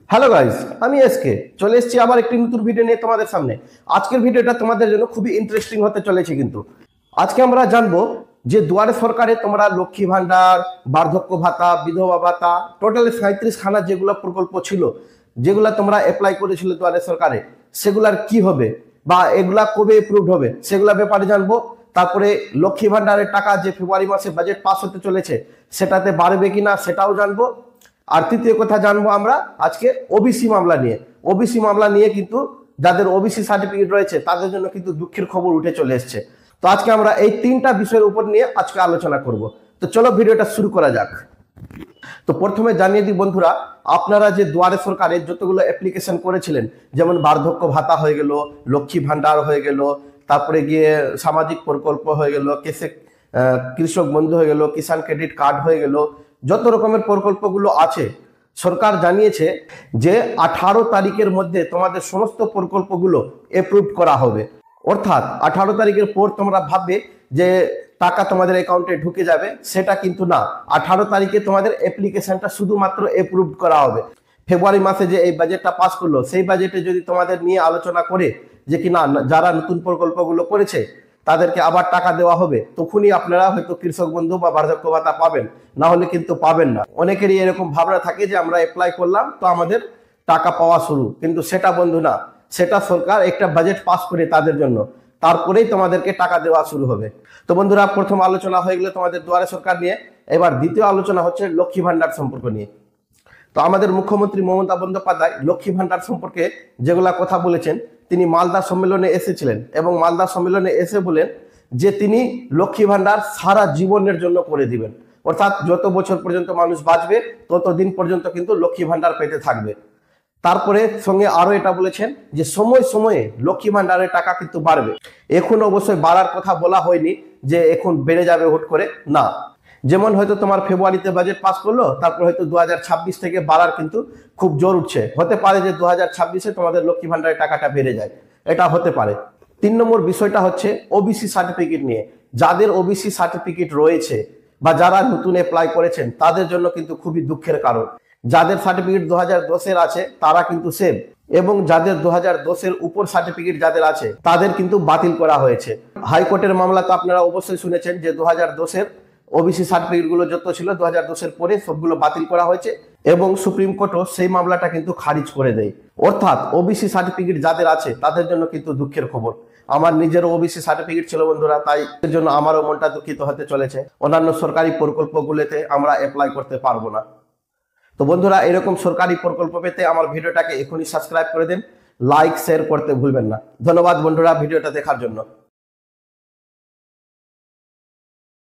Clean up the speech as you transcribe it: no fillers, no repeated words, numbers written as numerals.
Hello guys, আমি SK চলে এসেছি আবার একটি নতুন ভিডিও নিয়ে তোমাদের সামনে। আজকের ভিডিওটা তোমাদের জন্য খুবই ইন্টারেস্টিং হতে চলেছে। কিন্তু আজকে আমরা জানবো যে দুয়ারে সরকারে তোমরা লক্ষ্মী ভান্ডার, বার্ধক্য ভাতা, বিধবা ভাতা, টোটাল 37খানা যেগুলো প্রকল্প ছিল, যেগুলা তোমরা অ্যাপ্লাই করেছিল দুয়ারে সরকারে, সেগুলার কি হবে বা এগুলা কবে অ্যাপ্রুভড হবে সেগুলা ব্যাপারে জানবো। তারপরে লক্ষ্মী ভান্ডারের টাকা যে ফেব্রুয়ারি মাসে বাজেট পাস হতে চলেছে সেটাতে বাড়বে কিনা সেটাও জানবো। আর তৃতীয় কথা জানবো আমরা আজকে ওবিসি মামলা নিয়ে। ওবিসি মামলা নিয়ে কিন্তু যাদের ওবিসি সার্টিফিকেট রয়েছে তাদের জন্য কিন্তু দুঃখের খবর উঠে চলে এসছে। তো আজকে আমরা এই তিনটা বিষয়ের উপর নিয়ে আজকে আলোচনা করব। তো চলো ভিডিওটা শুরু করা যাক। তো প্রথমে জানিয়ে দিই বন্ধুরা, আপনারা যে দুয়ারে সরকারের যতগুলো অ্যাপ্লিকেশন করেছিলেন, যেমন বার্ধক্য ভাতা হয়ে গেল, লক্ষ্মী ভান্ডার হয়ে গেল, তারপরে গিয়ে সামাজিক প্রকল্প হয়ে গেল, কৃষক বন্ধু হয়ে গেল, কিষাণ ক্রেডিট কার্ড হয়ে গেল, যত রকমের প্রকল্পগুলো আছে, সরকার জানিয়েছে যে 18 তারিখের মধ্যে তোমাদের সমস্ত প্রকল্পগুলো অ্যাপ্রুভ করা হবে। অর্থাৎ 18 তারিখের পর তোমরা ভাববে যে টাকা তোমাদের অ্যাকাউন্টে ঢুকে যাবে, সেটা কিন্তু না। 18 তারিখে তোমাদের অ্যাপ্লিকেশনটা শুধুমাত্র অ্যাপ্রুভ করা হবে। ফেব্রুয়ারি মাসে যে এই বাজেটটা পাস করলো, সেই বাজেটে যদি তোমাদের নিয়ে আলোচনা করে যে কি না যারা নতুন প্রকল্পগুলো করেছে তাদেরকে আবার টাকা দেওয়া হবে, তখনই আপনারা হয়তো কৃষক বন্ধু বা বার্ধক্য ভাতা পাবেন, না হলে কিন্তু পাবেন না। অনেকেরই এরকম ভাবনা থাকে যে আমরা অ্যাপ্লাই করলাম তো আমাদের টাকা পাওয়া শুরু, কিন্তু সেটা বন্ধু না। সেটা সরকার একটা বাজেট পাস করে তাদের জন্য, তারপরেই তোমাদেরকে টাকা দেওয়া শুরু হবে। তো বন্ধুরা, প্রথম আলোচনা হয়ে গেলে তোমাদের দুয়ারে সরকার নিয়ে। এবার দ্বিতীয় আলোচনা হচ্ছে লক্ষ্মী ভান্ডার সম্পর্ক নিয়ে। তো আমাদের মুখ্যমন্ত্রী মমতা বন্দ্যোপাধ্যায় লক্ষ্মী ভান্ডার সম্পর্কে যেগুলা কথা বলেছেন, তিনি মালদা সম্মেলনে এসেছিলেন এবং মালদা সম্মেলনে এসে বলেন যে তিনি লক্ষ্মী ভান্ডার সারা জীবনের জন্য করে দিবেন। অর্থাৎ যত বছর পর্যন্ত মানুষ বাঁচবে ততদিন পর্যন্ত কিন্তু লক্ষ্মী ভান্ডার পেতে থাকবে। তারপরে সঙ্গে আরো এটা বলেছেন যে সময় সময়ে লক্ষ্মী ভান্ডারের টাকা কিন্তু বাড়বে। এখন অবশ্যই বাড়ার কথা বলা হয়নি যে এখন বেড়ে যাবে হুট করে, না। যেমন হয়তো তোমার ফেব্রুয়ারিতে বাজেট পাস করলো, তারপর হয়তো 2026 থেকে বাড়ার কিন্তু খুব জোর উঠছে। হতে পারে যে 2026-এ তোমাদের লক্ষ্মী ভান্ডারের টাকাটা বেড়ে যায়, এটা হতে পারে। 3 নম্বর বিষয়টা হচ্ছে ওবিসি সার্টিফিকেট নিয়ে। যাদের ওবিসি সার্টিফিকেট রয়েছে বা যারা নতুন অ্যাপ্লাই করেছেন তাদের জন্য কিন্তু খুবই দুঃখের কারণ। যাদের সার্টিফিকেট 2010-এর আছে তারা কিন্তু সেভ, এবং যাদের 2010-এর উপর সার্টিফিকেট যাদের আছে তাদের কিন্তু বাতিল করা হয়েছে। হাইকোর্টের মামলা তো আপনারা অবশ্যই শুনেছেন যে 2010-এর ওবিসি সার্টিফিকেট গুলো যত ছিল 2010-এর পরে সবগুলো বাতিল করা হয়েছে, এবং সুপ্রিম কোর্টও সেই মামলাটা কিন্তু খারিজ করে দেয়। অর্থাৎ ওবিসি সার্টিফিকেট যাদের আছে তাদের জন্য কিন্তু দুঃখের খবর। আমার নিজেরও ওবিসি সার্টিফিকেট ছিল বন্ধুরা, তাই এর জন্য আমারও মনটা দুঃখিত হতে চলেছে। অন্যান্য সরকারি প্রকল্পগুলোতে আমরা অ্যাপ্লাই করতে পারবো না। তো বন্ধুরা, এরকম সরকারি প্রকল্প পেতে আমার ভিডিওটাকে এখনই সাবস্ক্রাইব করে দেন, লাইক শেয়ার করতে ভুলবেন না। ধন্যবাদ বন্ধুরা ভিডিওটা দেখার জন্য।